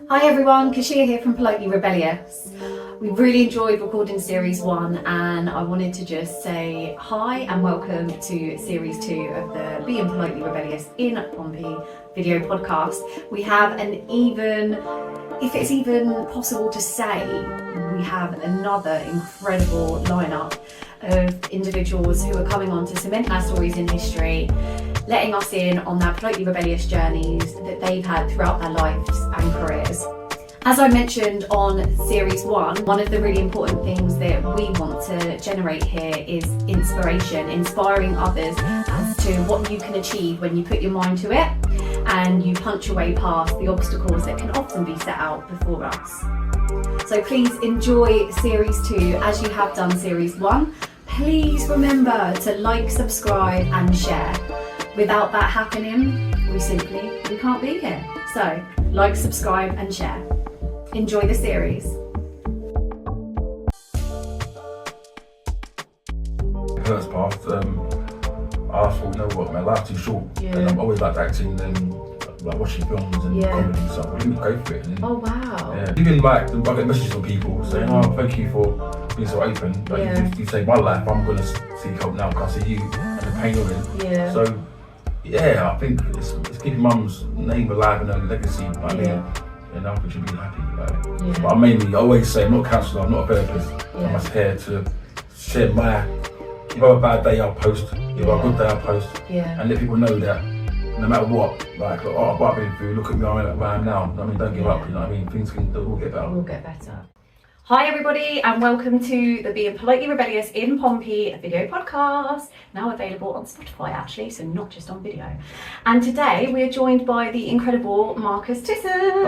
Hi everyone, Kashia here from Politely Rebellious. We really enjoyed recording series 1 and I wanted to just say hi and welcome to series 2 of the Being Politely Rebellious in Pompey video podcast. We have if it's even possible to say, we have another incredible lineup of individuals who are coming on to cement our stories in history, letting us in on their politely rebellious journeys that they've had throughout their lives and careers. As I mentioned on series 1, one of the really important things that we want to generate here is inspiration, inspiring others as to what you can achieve when you put your mind to it and you punch your way past the obstacles that can often be set out before us. So please enjoy series 2 as you have done series 1. Please remember to like, subscribe and share. Without that happening, we can't be here. So, like, subscribe and share. Enjoy the series. First past, I thought, you know what, my life's too short. Yeah. And I'm always like acting and like watching films and comedy and stuff. Well, let me go for it. And, Oh wow. Yeah. Even like, I get messages from people saying, oh, thank you for being so open. Like, you saved my life, I'm going to seek help now because I see you and the pain you're in. Yeah. So, yeah, I think it's keeping mum's name alive and her legacy. I mean, and I think she'll be happy. But I always say, I'm not a counsellor, I'm not a therapist. I'm just here to share my, if I have a bad day, I'll post. If I have a good day, I'll post. And let people know that no matter what, like, oh, what I've been through, look at me where I am now. I mean, don't give up, you know what I mean? Things will get better. Will get better. Hi everybody and welcome to the Being Politely Rebellious in Pompey video podcast, now available on Spotify actually, so not just on video. And today we are joined by the incredible Marcus Tisson.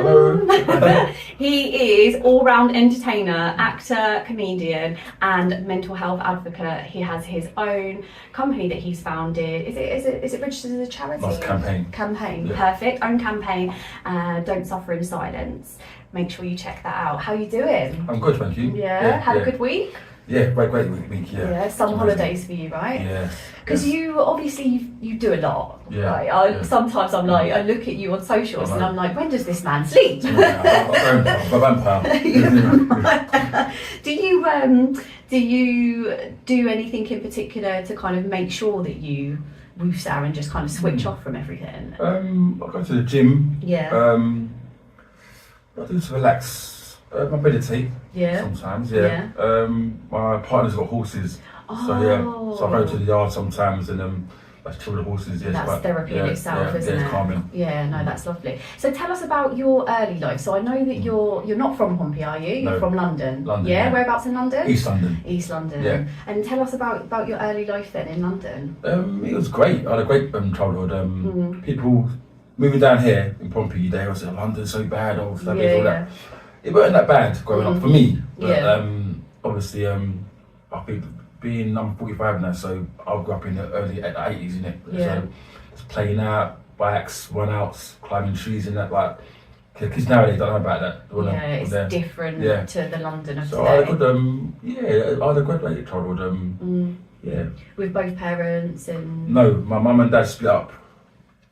Hello. He is all-round entertainer, actor, comedian and mental health advocate. He has his own company that he's founded. Is it registered as a charity? Nice Campaign, perfect. Own campaign, Don't Suffer in Silence. Make sure you check that out. How are you doing? I'm good, thank you. Had a good week? Yeah, great week, yeah. Yeah, some holidays for you, right? Yeah. Because you, obviously, you do a lot. Yeah. Right? Sometimes I'm like, I look at you on socials and I'm like, when does this man sleep? I'm a vampire. Do you do anything in particular to kind of make sure that you woosah and just kind of switch off from everything? I go to the gym. Yeah. I do to relax, meditate sometimes, my partner's got horses, so I go to the yard sometimes and I chill with the horses. That's therapy in itself, isn't it? It's calming. Yeah, no, that's lovely. So tell us about your early life. So I know that you're not from Pompey, are you? You're from London. Yeah, whereabouts in London? East London. East London. Yeah. And tell us about your early life then in London. It was great. I had a great childhood. People moving down here in Pompey, they always say London's so bad, all that. It wasn't that bad growing up for me. But obviously, I think I'm 45 now, so I grew up in the early 80s, innit? So it's playing out, bikes, run-outs, climbing trees and that, like, kids nowadays don't know about that. It's different to the London of so today. I had a great childhood. With both parents and... No, my mum and dad split up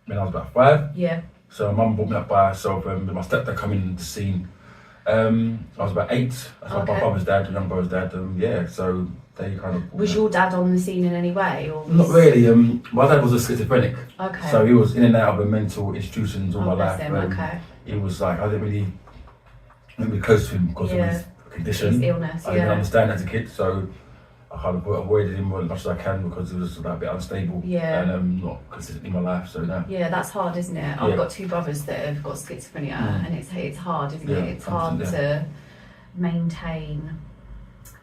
when I was about 5. Yeah. So my mum brought me up by herself, with my stepdad coming in the scene. I was about 8. That's my brother's dad, the young brother's dad. So they kind of... Was your dad on the scene in any way? Or Not really. My dad was a schizophrenic. Okay. So he was in and out of mental institutions all my life. Okay. He was like, I didn't really close to him because of his condition. His illness, I didn't understand as a kid, so I kind of avoided him as much as I can because he was like, a bit unstable and not consistent in my life. So no. Yeah, that's hard, isn't it? I've got 2 brothers that have got schizophrenia, and it's hard, isn't it? It's hard to maintain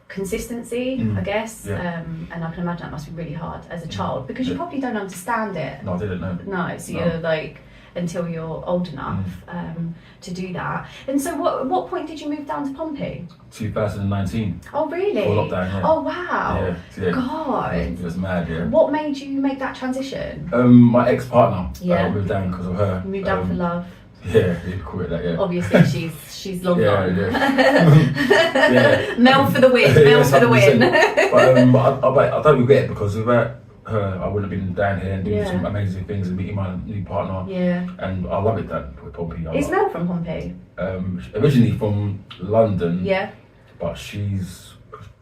consistency, I guess. And I can imagine that must be really hard as a child because you probably don't understand it. No, I didn't know. No, so you're like until you're old enough to do that. And so what point did you move down to Pompey? 2019. Oh really? Before lockdown, yeah. Oh wow. Yeah. God. It was mad, yeah. What made you make that transition? My ex-partner moved down because of her. You moved down for love. Yeah, you call it that, yeah. Obviously she's long gone. Yeah. Mel for the win, Mel for the win. But I don't regret it because her, I wouldn't have been down here and doing some amazing things and meeting my new partner. Yeah. And I love it that with Pompey. Is Mel from Pompey? Originally from London. Yeah. But she's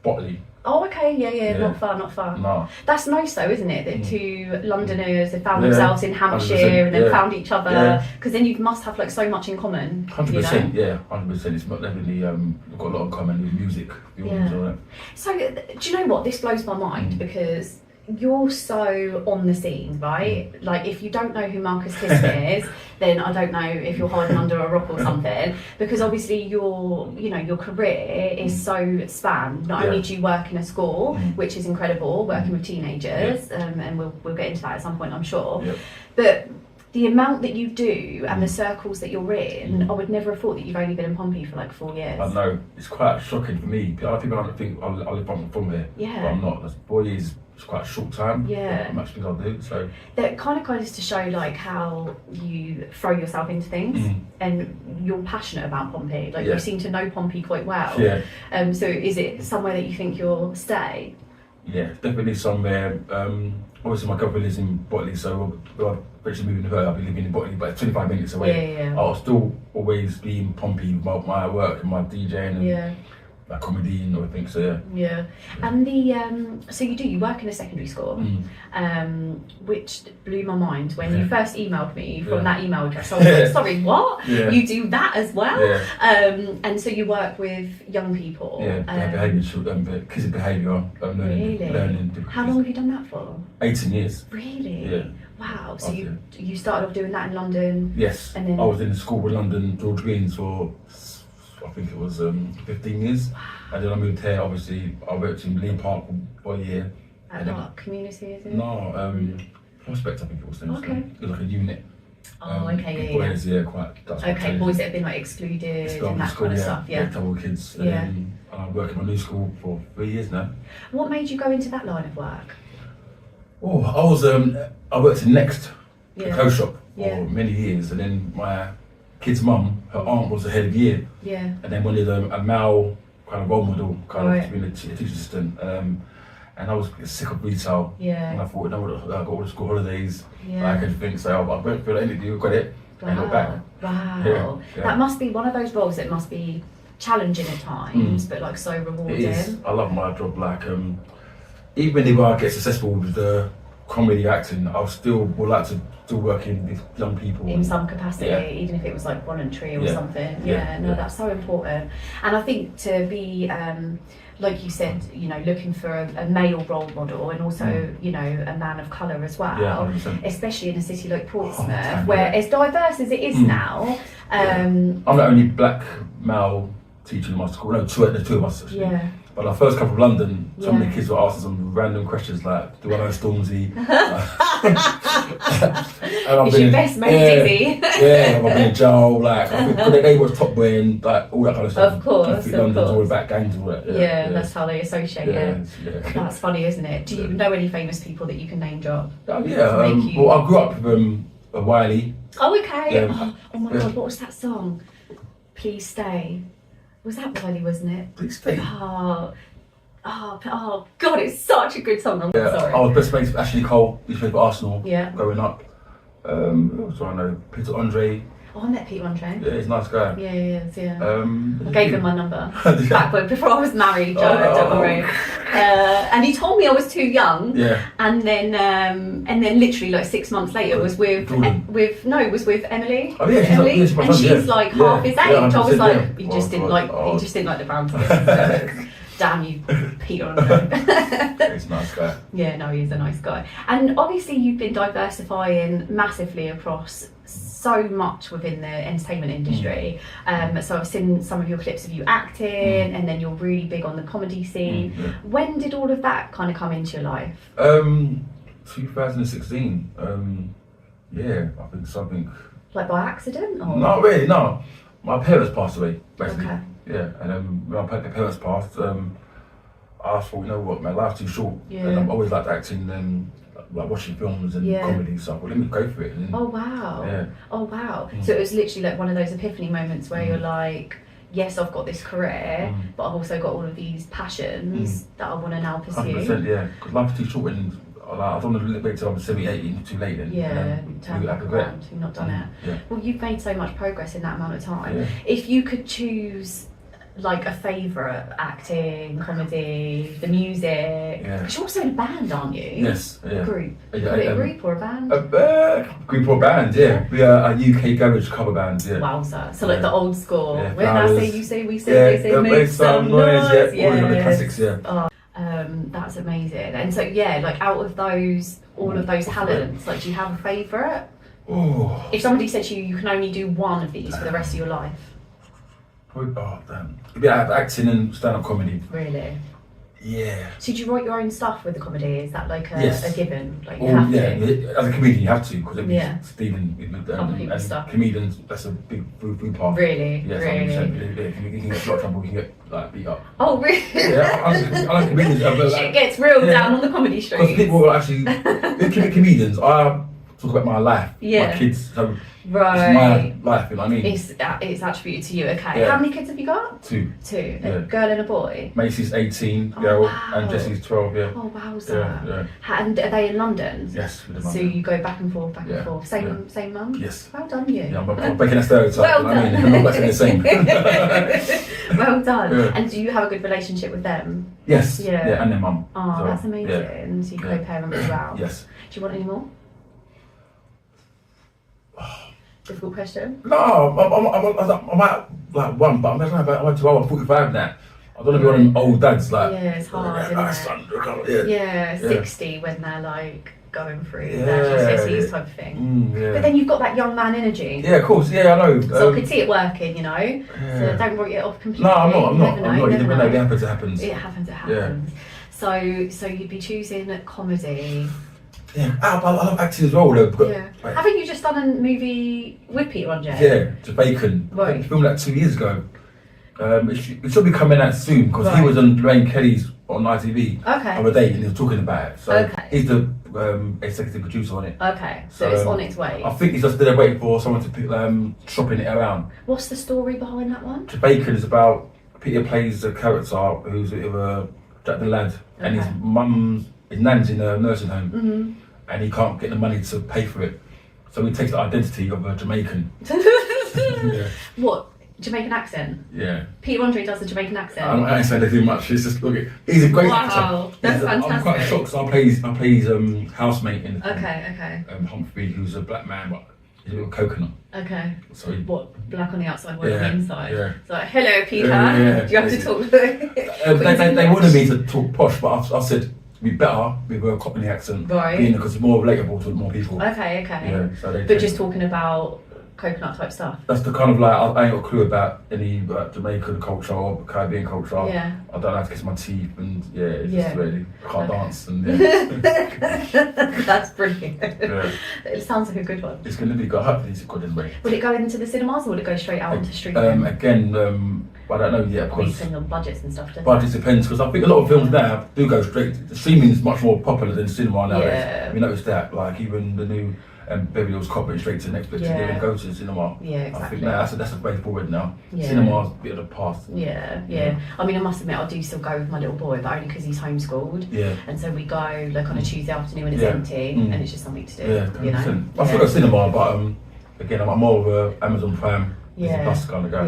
Botley. Oh, okay, yeah, not far. No. That's nice though, isn't it? That two Londoners have found themselves in Hampshire and then found each other. Because then you must have like so much in common. 100%, yeah, 100%. It's definitely, we've got a lot in common with music, films, all that. So, do you know what? This blows my mind because you're so on the scene, right? Like, if you don't know who Marcus Tisson is, then I don't know if you're hiding under a rock or something. Because obviously your career is so spanned. Not only do you work in a school, which is incredible, working with teenagers, and we'll get into that at some point, I'm sure. But the amount that you do and the circles that you're in, I would never have thought that you've only been in Pompey for like 4 years. I know, it's quite shocking for me. A lot of people don't think I live from here, but I'm not. That's 4 years. It's quite a short time. Yeah. Much things I do. So that kind of goes to show like how you throw yourself into things, and you're passionate about Pompey. Like you seem to know Pompey quite well. Yeah. So is it somewhere that you think you'll stay? Yeah, definitely somewhere. Obviously my girlfriend lives in Botley, so I'll eventually moving with her. I'll be living in Botley, but it's 25 minutes away. Yeah. I'll still always be in Pompey with my work and my DJing and like comedy and everything. So yeah. And the so you work in a secondary school, which blew my mind when you first emailed me from that email address. I was like, sorry, what? You do that as well? And so you work with young people. Behaviour, kids' behaviour, learning. How long have you done that for? 18 years. Really? Yeah. Wow. So you started off doing that in London? Yes. And then I was in school with London, George Green's for I think it was 15 years. And then I moved here, obviously. I worked in Lee Park for a year. At what community is it? No, Prospect, I think it was. Okay. It was like a unit. Boys, boys that have been like excluded and that kind of stuff, Trouble kids. And then I'm working in a new school for 3 years now. What made you go into that line of work? Oh, I worked in Next, the clothes shop, for many years, and then my kid's mum, her aunt was the head of year. Yeah. And then wanted a male kind of role model, to be a teacher assistant. And I was sick of retail. Yeah. And I thought, I got all the school holidays, I could think. So I went for the interview, got it, and got back. Wow. Yeah. That must be one of those roles that must be challenging at times, but like so rewarding. It is. I love my job. Like, even if I get successful with the comedy acting, I still would like to still work with young people in some capacity, even if it was like voluntary or something. That's so important. And I think to be like you said, looking for a male role model and also a man of colour as well, especially in a city like Portsmouth, where as diverse as it is now. I'm the only black male teacher in my school. No, the two of us actually. Yeah. But I first come from London, some of the kids were asking some random questions like, do I know Stormzy? Is your best mate Dizzy? I've been in jail, like, I think they watch Top Boy and like, all that kind of stuff. Of course. London's all about gangs and all that. That's how they associate it. That's funny, isn't it? Do you know any famous people that you can name drop? Well, I grew up with Wiley. Oh, okay. Oh my God, what was that song? Please Stay. Was that Wiley, wasn't it? Please Stay. Oh, God, it's such a good song. I'm sorry. I was best mates with Ashley Cole, who played for Arsenal growing up. Who else do I know? Peter Andre. Oh, I met Peter Andre. Yeah, he's a nice guy. Yeah, he is, I gave him my number before I was married, don't worry. And he told me I was too young. Yeah. And then literally like 6 months later was with Emily. Oh yeah, Emily, and she's like half his age. I was like, he just didn't like the brown skin. Damn you, Peter Andre. He's a nice guy. Yeah, no, he's a nice guy. And obviously you've been diversifying massively across so much within the entertainment industry. So I've seen some of your clips of you acting, and then you're really big on the comedy scene. When did all of that kind of come into your life? 2016. I think something. Like by accident? Or? Not really, no. My parents passed away, basically. Okay. Yeah, and when my parents passed, I thought, you know what, my life's too short. Yeah. And I've always liked acting and like watching films and comedy, so I thought, let me go for it. And, oh wow. Yeah. Oh wow. So it was literally like one of those epiphany moments where you're like, yes, I've got this career, but I've also got all of these passions that I want to now pursue. 100%, yeah. Because life's too short, and I don't want to wait till I'm 70, 80, too late then. Yeah, turn back regret. around. You've not done it. Yeah. Well, you've made so much progress in that amount of time. Yeah. If you could choose like a favourite, acting, comedy, the music, because you're also in a band, aren't you? Yes. Yeah. A group. Yeah, A group or a band? Group or band, yeah. We are a UK garage cover band, yeah. Wowza. So like the old school. Yeah, When I say, you say, we say, yeah, they say, make some noise. Yeah, all of the classics, yeah. Oh, that's amazing. And so yeah, like out of those, all of those talents, like do you have a favourite? Oh. If somebody said to you, you can only do one of these for the rest of your life. Oh, damn. Yeah, acting and stand-up comedy. Really? Yeah. So do you write your own stuff with the comedy? Is that like a given? Like you Oh, have yeah, to? as a comedian you have to, because it'd be Yeah. stealing Other people's and stuff. comedians, that's a big food part. Really? Yeah, Really? 100%. You can get a lot of trouble, you can get like beat up. Oh, really? Yeah, I like comedians. But, like, Shit gets real down on the comedy street. because people will actually, with comedians, I talk about my life, Yeah. my kids, so Right. it's my life, you know what I mean? It's attributed to you, okay. Yeah. How many kids have you got? 2. Two. Yeah. A girl and a boy? Macy's 18, Oh, girl, wow. and Jesse's 12, yeah. Oh, wowza. Yeah. And are they in London? Yes, with the So mum. you go back and forth, Yeah. Same mum? Yes. Well done, you. Yeah, I'm breaking a stereotype, Well you know what I mean? done. I'm not saying the same. Well done. Yeah. And do you have a good relationship with them? Yes, Yeah. and their mum. Oh, So, that's amazing. yeah. So you Yeah. co-parent as well. Yes. Do you want any more? Difficult question. No, I'm at like 1, but I'm not about I'm 12, I'm 45 now. I don't want to be one of them old dads like. Yeah, it's hard, isn't it? Yeah, 60 when they're like going through Yeah, their GCSEs type of thing. Yeah. But then you've got that young man energy. Yeah, of course. Yeah, I know. So I could see it working, you know. Yeah. So don't write it off completely. No, I'm not. You never know, You you never know. It happens. It happens. It happens. So you'd be choosing comedy. Yeah, I love acting as well. Though, because, Yeah. like, Haven't you just done a movie with Peter on Jay? yeah, Jamaican. Right. I filmed that 2 years ago. It should be coming out soon because he Right. was on Lorraine Kelly's on ITV the Okay. other day and he was talking about it. So Okay. he's the executive producer on it. Okay. So So, it's on its way. I think he's just there waiting for someone to pick, shopping it around. What's the story behind that one? Jamaican is about Peter plays a character who's a bit of a Jack the Lad, and his nan's in a nursing home, and he can't get the money to pay for it, so he takes the identity of a Jamaican. Yeah. What? Jamaican accent? Yeah. Peter Andre does the Jamaican accent. I don't say anything much. It's just look. He's a great actor. Wow, that's fantastic. I'm quite shocked. So I play his housemate in the film, Okay. Humphrey, who's a black man, but he's a little coconut. Okay. So he, What? Black on the outside, white on Yeah, the inside. yeah. It's like, hello, Peter. Yeah, Do you have to talk? they wanted me to talk posh, but I said it'd be better with a Cockney accent, Right. because it's more relatable to more people. Okay. Yeah, so they But just talking about coconut type stuff. that's the kind of like I ain't got a clue about any Jamaican culture or Caribbean culture. Yeah. I don't know how to kiss my teeth and it's Yeah. just really I can't Okay. dance and yeah. That's brilliant. Yeah. It sounds like a good one. It's gonna be good. Hopefully it's good anyway. Will it go into the cinemas or will it go straight out onto street? Again, I don't know yet Probably because depending on budgets and stuff, doesn't budget depends because I think a lot of films now do go straight. The streaming is much more popular than cinema nowadays. Yeah. We noticed that, like even the new Beverly Hills Cop went straight to Netflix and Yeah. didn't go to the cinema. Yeah, I exactly. think that's a way forward now. Yeah. Cinema's a bit of the past. Yeah. I mean, I must admit, I do still go with my little boy, but only because he's homeschooled. Yeah. And so we go like on a Tuesday afternoon when it's Yeah. empty, Mm. and it's just something to do. Yeah, you know. 100%. I still go cinema, but again, I'm more of a Amazon Prime, Disney Yeah. Plus kind of guy.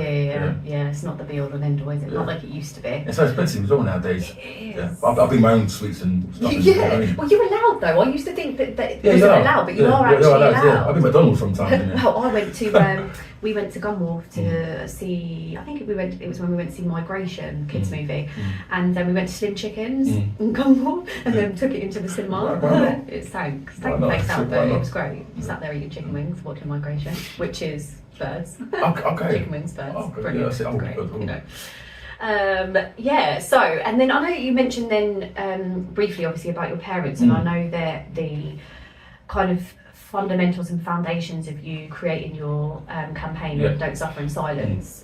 Yeah. It's not the be all and end all, is it? Yeah. Not like it used to be. It's so expensive as well nowadays. It Yeah, is. I'll bring my own sweets and stuff. and- you know what I mean? Well, you're allowed though. I used to think that it Yeah, wasn't you are. allowed, but you Yeah, are you're actually allowed. Yeah, I think McDonald's sometimes. Yeah. Well, I went to we went to Gunwharf to see. I think it was when we went to see Migration kids movie, and then we went to Slim Chickens in Gunwharf, and then took it into the cinema. Why not? It stank Why the not? place out, Why but it not? was great. Sat there eating chicken wings, watching Migration, which is birds. Okay. Chicken wings, birds. Okay, Brilliant. yeah, that's it. Great. Oh, You know. So, and then I know you mentioned then briefly, obviously, about your parents, and I know that the kind of fundamentals and foundations of you creating your campaign Yeah. Don't Suffer in Silence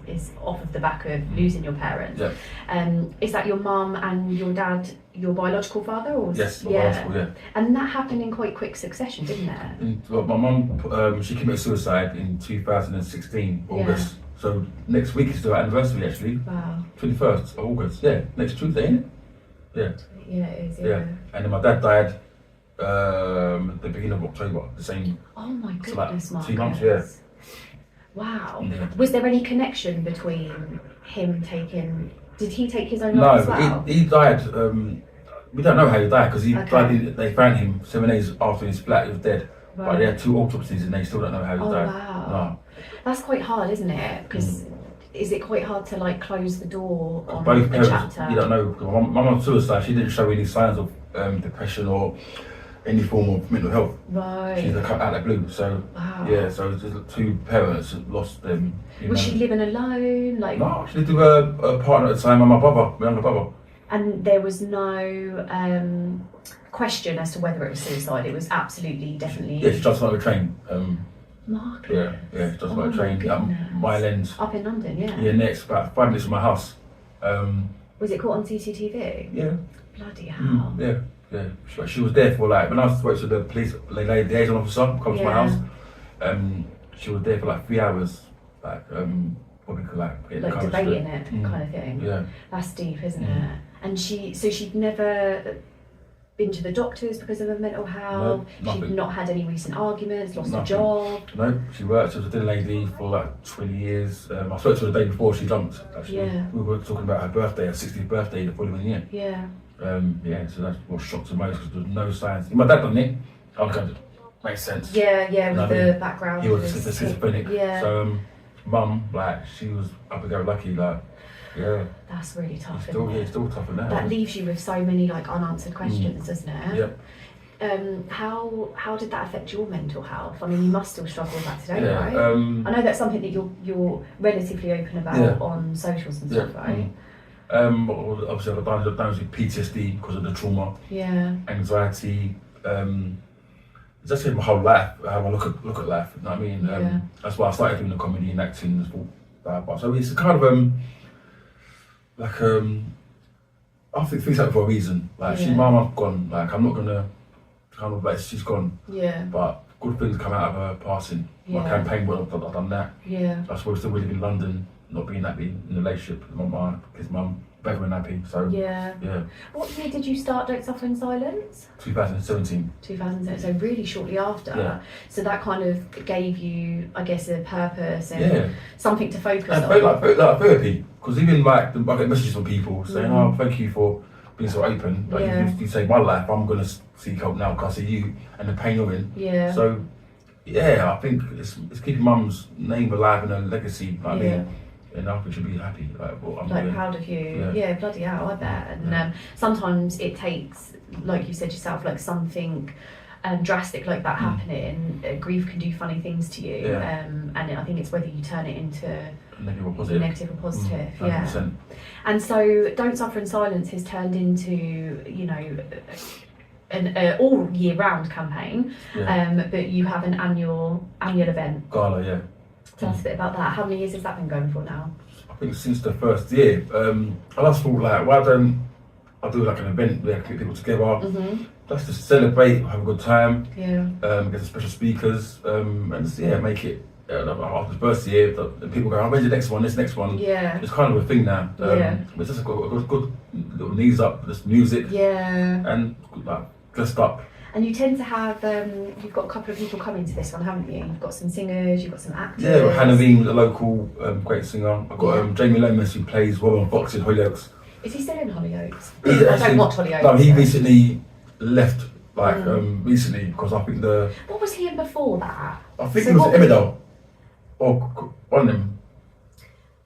is off of the back of losing your parents. Yeah. Is that your mum and your dad your biological father? Or Yes, my biological, yeah. And that happened in quite quick succession, didn't it? Well, my mum, she committed suicide in 2016, August. So next week is the anniversary actually. Wow. 21st of August. Yeah, next Tuesday, ain't it? Yeah. Yeah, it is. Yeah. And then my dad died the beginning of October, the same. Oh my So like goodness, Marcus. 2 months, yeah. Wow. Yeah. Was there any connection between him taking? Did he take his own life as well? He died. We don't know how he died because he Okay. died. They found him 7 days after his flat. He was dead. Right. But they had 2 autopsies and they still don't know how he died. Wow. No. That's quite hard, isn't it? Because is it quite hard to like close the door on Both a parents, chapter? you don't know. Because my mum's suicide, she didn't show any signs of depression or any form of mental health. Right. She's out of the blue. So Wow. yeah, so just 2 parents lost them. Was she living alone? Like No, she lived with a partner at the time and my brother, my younger brother. And there was no question as to whether it was suicide. It was absolutely, definitely. Yeah, she just on a train. Marcus. Yeah, just on Oh a train. my Mile End. Up in London, yeah. Yeah, next about 5 minutes from my house. Was it caught on CCTV? Yeah. Bloody hell. Yeah. She was there for like when I spoke to the police, the liaison officer comes to my house. She was there for like 3 hours, like probably like Debating it, kind of thing. Yeah. That's deep, isn't it? And she'd never been to the doctors because of her mental health. No, she'd not had any recent arguments, lost a Nothing. job. No, she worked as a dinner lady for like 20 years. I spoke to her the day before she jumped. Actually, Yeah. we were talking about her birthday, her 60th birthday, the following year. Yeah. So that's what shocked her most because there was no signs. My dad done it. I was kind of makes sense. Yeah, with the background. He was schizophrenic. Yeah. So, mum, like, she was up and go lucky, like, yeah. That's really tough. Still, isn't it? still tough in that. That leaves you with so many like unanswered questions, doesn't it? Yep. How did that affect your mental health? I mean, you must still struggle with that today, Yeah. right? I know that's something that you're relatively open about on socials and stuff, right? Obviously, I've done with PTSD because of the trauma, anxiety. Just in my whole life, how I look at life. You know what I mean? That's why I started doing the comedy and acting. So it's kind of I think things happen for a reason. Like my mum's gone. Like I'm not gonna kind of like she's gone. Yeah. But good things come out of her passing. My campaign, I've done that. Yeah. I suppose still live in London, not being happy in a relationship with my his mum. Better than happy. So yeah. What year did you start Don't Suffer in Silence? 2017. 2017. So really shortly after. Yeah. So that kind of gave you, I guess, a purpose and something to focus on. Like therapy, because even like I get messages from people saying, "Oh, thank you for being so open. Like you saved my life. I'm gonna seek help now because I see you and the pain you're in." Yeah. So I think it's keeping mum's name alive and her legacy. Like, I mean, enough, we should be happy. Like proud of you. Yeah, bloody hell, I bet. And sometimes it takes, like you said yourself, like something drastic like that happening. Grief can do funny things to you. And I think it's whether you turn it into negative or positive. Yeah. And so Don't Suffer in Silence has turned into, you know, an all year round campaign. But you have an annual event. Gala, Tell us a bit about that. How many years has that been going for now? I think since the first year. I just thought, like, why don't I do like an event where I get people together, just to celebrate, have a good time, get some special speakers, and just make it. After the first year, the people go, "Oh, where's the next one? This next one." Yeah, it's kind of a thing now. It's just a good little knees up, just music. And like dressed up. And you tend to have, you've got a couple of people coming to this one, haven't you? You've got some singers, you've got some actors. Yeah, Hannah Bean, a local great singer. I've got Jamie Lomas, who plays Robin Fox in Hollyoaks. Is he still in Hollyoaks? I don't watch Hollyoaks. No, he recently left, recently, because I think What was he in before that? I think he was Emmerdale. Or one of them.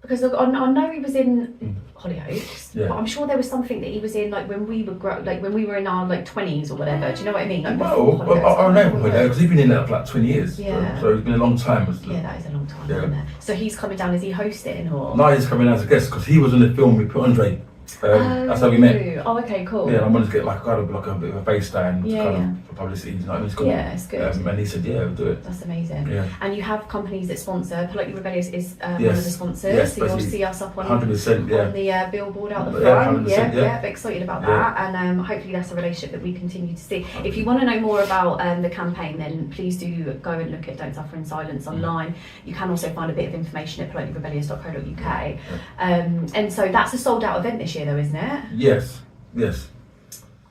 Because I know he was in Hollyoaks, but I'm sure there was something that he was in like when we were when we were in our like 20s or whatever. Do you know what I mean? Like, I know Hollyoaks because he's been in there for like 20 years. Yeah. So it's been a long time. Yeah, that is a long time, isn't it? So he's coming down. Is he hosting or? No, he's coming as a guest because he was in the film with Andre. That's how we met. Oh, okay, cool. Yeah, I wanted to get like a bit of a face stand for publicity. You know what I mean? It's good. Yeah, it's good. And he said, we'll do it. That's amazing. Yeah. And you have companies that sponsor. Politely Rebellious is one of the sponsors. Yes, so you'll see us up on 100%, on the billboard out the front. Yeah, excited about that. And hopefully that's a relationship that we continue to see. If you want to know more about the campaign, then please do go and look at Don't Suffer in Silence online. You can also find a bit of information at politelyrebellious.co.uk. And so that's a sold out event this year though, isn't it? Yes.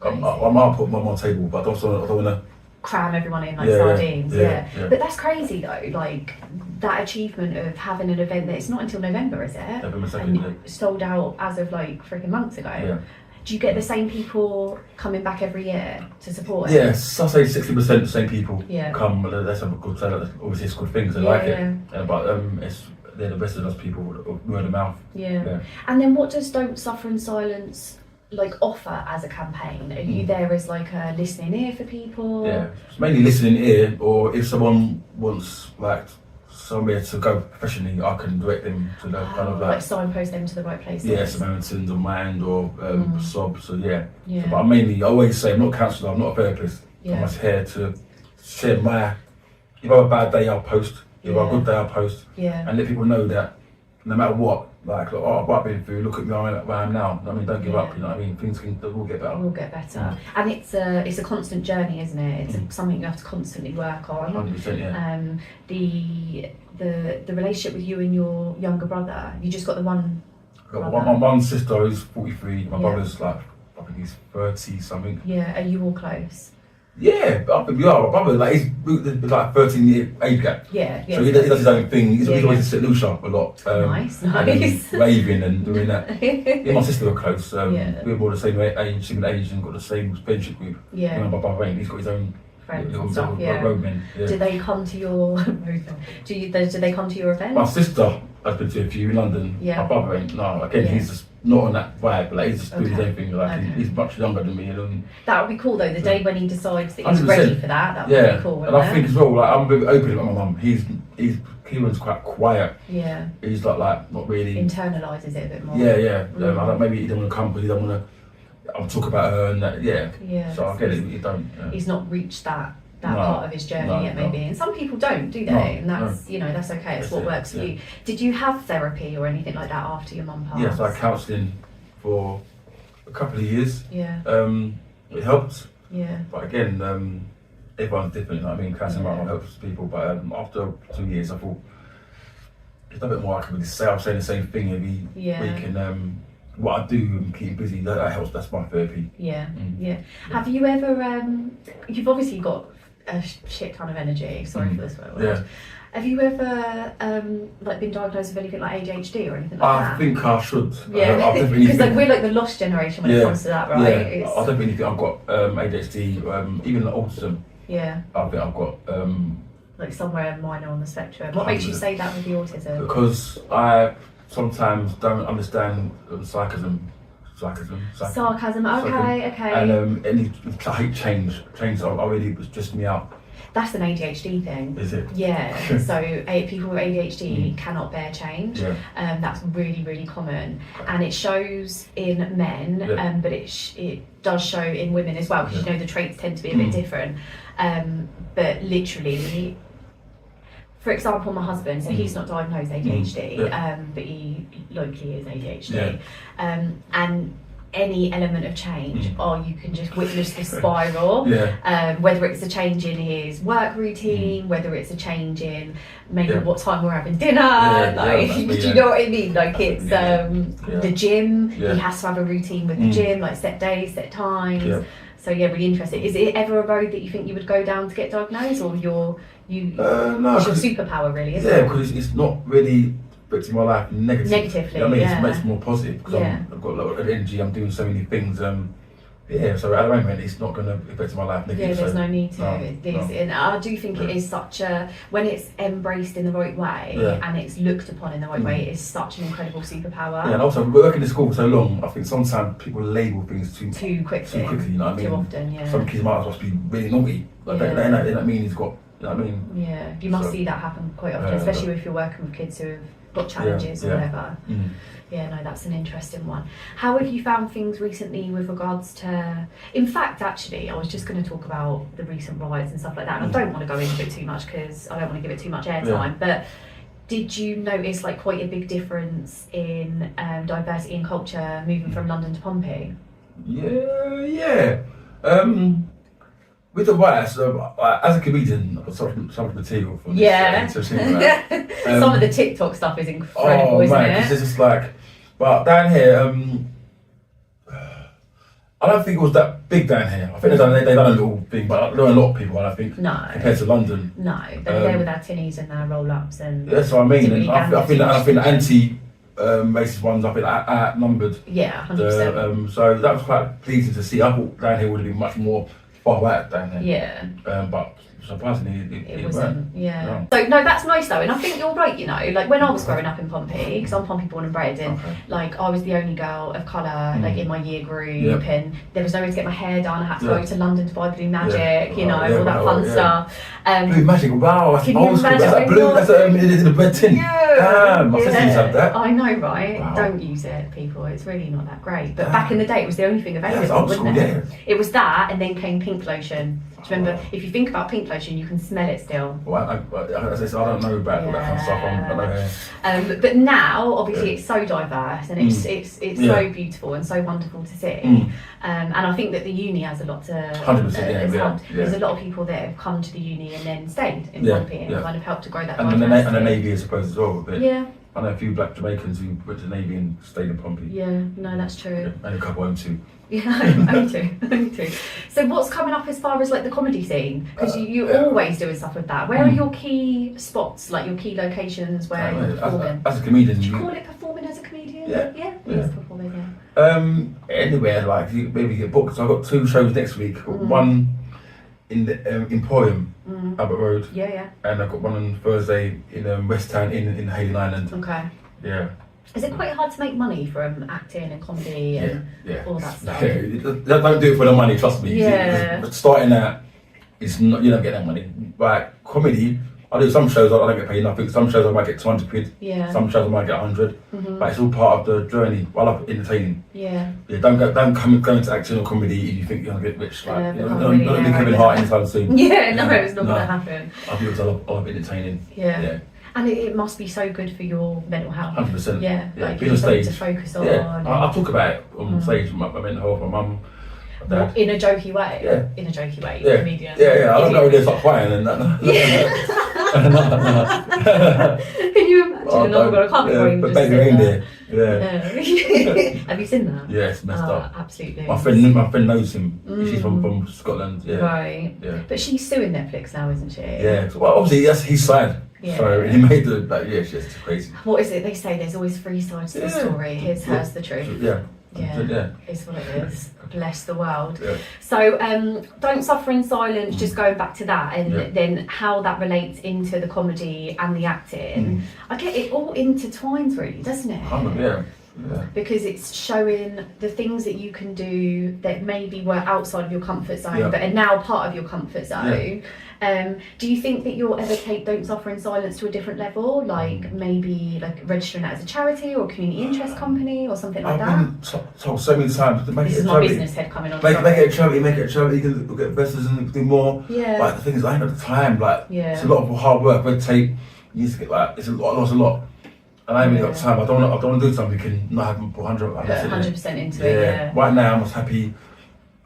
I might put them on my table, but I don't want to cram everyone in like Yeah, sardines. yeah. But that's crazy though. Like that achievement of having an event that it's not until November, is it? November 2nd, And yeah. sold out as of like freaking months ago. Yeah. Do you get the same people coming back every year to support it? Yes, I'll say 60% the same people Yeah. come. That's a good. Obviously, it's good things. They like it. But they're the best of those people. Word of mouth. Yeah. And then what does Don't Suffer in Silence like offer as a campaign? Are you there as like a listening ear for people? Yeah, it's mainly listening ear, or if someone wants like somewhere to go professionally, I can direct them to the kind of like signpost them to the right places. Yeah, Samaritans or Mind or Sob. So yeah. Yeah. So, but I always say I'm not a counsellor, I'm not a therapist. Yeah. I'm just here to share my. If I have a bad day, I'll post. If I have a good day, I'll post. Yeah. And let people know that no matter what, like oh, I've been through. Look at me where I am now. I mean, don't give up. You know what I mean? Things will get better. Will get better. And it's a constant journey, isn't it? It's something you have to constantly work on. 100%, yeah. The relationship with you and your younger brother. You just got the one. Got one sister who's 43. My brother's like I think he's 30 something. Yeah. Are you all close? Yeah, I think we are. My brother, like, he's like 13-year age gap. Yeah. So he does his own thing. He's always in St. Lucia a lot. Nice. Raving and doing that. Me and my sister are close. We're all the same age, similar age, and got the same friendship group. Yeah. My brother ain't. He's got his own friends and stuff. roadmen. Yeah. Do they come to your? do they come to your events? My sister has been to a few in London. Yeah. My brother ain't. No, again, he's just not on that vibe. Like he's just doing his own thing. Like he's much younger than me. That would be cool though. The day when he decides that he's 100%. Ready for that. That would be cool. And I think as well, like I'm a bit open with my mum. Kieran's quite quiet. Yeah. He's like not really internalises it a bit more. Yeah. Maybe he don't want to come because he don't want to. I'm talking about her and that. Yeah. So I get it. You don't. He's not reached that part of his journey yet, maybe. And some people don't, do they? And that's that's okay. It's what works for you. Did you have therapy or anything like that after your mum passed? Yes, I had counselling for a couple of years. Yeah. It helped. Yeah. But again, everyone's different. You know what I mean, counselling might not help people, but after 2 years, I thought there's a bit more I can really say. I'm saying the same thing every week, and what I do and keep busy, that helps. That's my therapy. Yeah. Have you ever? You've obviously got a shit ton of energy. Sorry for this word. Yeah. Have you ever like been diagnosed with anything like ADHD or anything like that? I think I should. Yeah. Because like we're like the lost generation when it comes to that, right? Yeah. I don't really think I've got ADHD, even autism. Yeah. I think I've got like somewhere minor on the spectrum. What makes you say that with the autism? Because I sometimes don't understand sarcasm. Okay. And I hate change. I really was just me out. That's an ADHD thing. Is it? Yeah. So people with ADHD cannot bear change. Yeah. That's really, really common, and it shows in men, but it does show in women as well, because the traits tend to be a bit different. But literally, for example, my husband, so he's not diagnosed ADHD, but he locally is ADHD, and any element of change, you can just witness the spiral. Whether it's a change in his work routine, whether it's a change in maybe what time we're having dinner, do you know what I mean? Like it's the gym. He has to have a routine with the gym, like set days, set times. So really interesting. Is it ever a road that you think you would go down to get diagnosed, or no, it's your superpower really, isn't it? Yeah, because it's not really affecting my life negatively. You know what I mean? It makes it more positive because I've got a lot of energy. I'm doing so many things. So at the moment, it's not going to affect my life negatively. Yeah, there's no need to. And I do think it is such a, when it's embraced in the right way and it's looked upon in the right way, it is such an incredible superpower. Yeah, and also working in school for so long, I think sometimes people label things too quickly. You know what I mean? Too often, Some kids might as well be really naughty. Like they don't mean he's got. You know what I mean? Yeah, you must see that happen quite often, especially if you're working with kids who have got challenges or whatever. Yeah, no, that's an interesting one. How have you found things recently with regards to... In fact, actually, I was just going to talk about the recent riots and stuff like that, and I don't want to go into it too much because I don't want to give it too much airtime, but did you notice like quite a big difference in diversity and culture moving from London to Pompey? Yeah. With the riots, as a comedian, I've got so much material from this. Some of the TikTok stuff is incredible, isn't it? It's just like, but down here, I don't think it was that big down here. I think they done a little thing, but I know a lot of people, and I think compared to London. No, they were there with their tinnies and their roll-ups and... That's what I mean. And I think the anti-racist ones, I think outnumbered. Yeah, 100%. So that was quite pleasing to see. I thought down here would have been much more far out down here. Yeah. But surprisingly, it wasn't. Yeah. So no, that's nice though, and I think you're right. You know, like when I was growing up in Pompey, because I'm Pompey born and bred, and like I was the only girl of colour like in my year group, and there was nowhere to get my hair done. I had to go to London to buy Blue Magic, you know, all that fun stuff. Blue Magic, wow! Can you imagine? That's blue. That's in the red tin. Damn, my sisters had that. I know, right? Wow. Don't use it, people. It's really not that great. But back in the day, it was the only thing available, wasn't it? It was that, and then came pink lotion. Do you remember? If you think about pink lotion, you can smell it still. Well, I don't know about all that kind of stuff. But now, obviously, it's so diverse and it's so beautiful and so wonderful to see. And I think that the uni has a lot to. 100%. There's a lot of people that have come to the uni and then stayed in Pompey and kind of helped to grow that. And the Navy, I suppose, as well. But I know a few black Jamaicans who went to the Navy and stayed in Pompey. Yeah, no, that's true. And a couple home too. Yeah, only two. So what's coming up as far as like the comedy scene? Because you're always doing stuff with that. Where are your key spots, like your key locations where you're performing? As a comedian. Do you call it performing as a comedian? Yeah. Performing, anywhere, like you maybe get booked. So I've got 2 shows next week. One in the Emporium, Albert Road. Yeah. And I've got one on Thursday in West Town in Hayden Island. Okay. Yeah. Is it quite hard to make money from acting and comedy and all that stuff? Don't do it for the money, trust me. But starting out, you don't get that money. Like comedy, I do some shows I don't get paid nothing. Some shows I might get 200 quid. Yeah. Some shows I might get 100. But it's all part of the journey. I love entertaining. Yeah. Don't come into acting or comedy if you think you're gonna get rich. Like don't be Kevin Hart anytime soon. Yeah, no, it's not gonna happen. I love entertaining. Yeah. And it must be so good for your mental health. 100%. Yeah, like being on stage to focus on. Yeah, I talk about it on stage. My mental health, my mum, my dad. In a jokey way. Yeah. In a jokey way. Yeah. Comedian. Yeah. I don't know when they start crying and that. Can you imagine? I can't be crying. But Baby Reindeer. Yeah. Have you seen that? Yeah, it's messed up. Absolutely. My friend knows him. She's from Scotland. Yeah. Right. Yeah. But she's suing Netflix now, isn't she? Yeah. Well, obviously that's his side. Yeah. So he made it's just crazy. What is it? They say there's always 3 sides to the story. Hers, the truth. Yeah. It's what it is. Bless the world. Yeah. So, Don't Suffer in Silence, just going back to that and then how that relates into the comedy and the acting. I get it all intertwines really, doesn't it? Yeah. Because it's showing the things that you can do that maybe were outside of your comfort zone but are now part of your comfort zone. Do you think that you'll ever take Don't Suffer in Silence to a different level, like maybe like registering it as a charity or a community interest company or something like that? I've been told so many times to make this it a is charity. my business head coming on. Make it a charity. You can get investors and do more. Yeah. Like the thing is, I ain't got the time. Like it's a lot of hard work, red tape. You need to get it's a lot. And I haven't got time. I don't want to do something and not have 100% into it. Yeah. Right now, I'm just happy.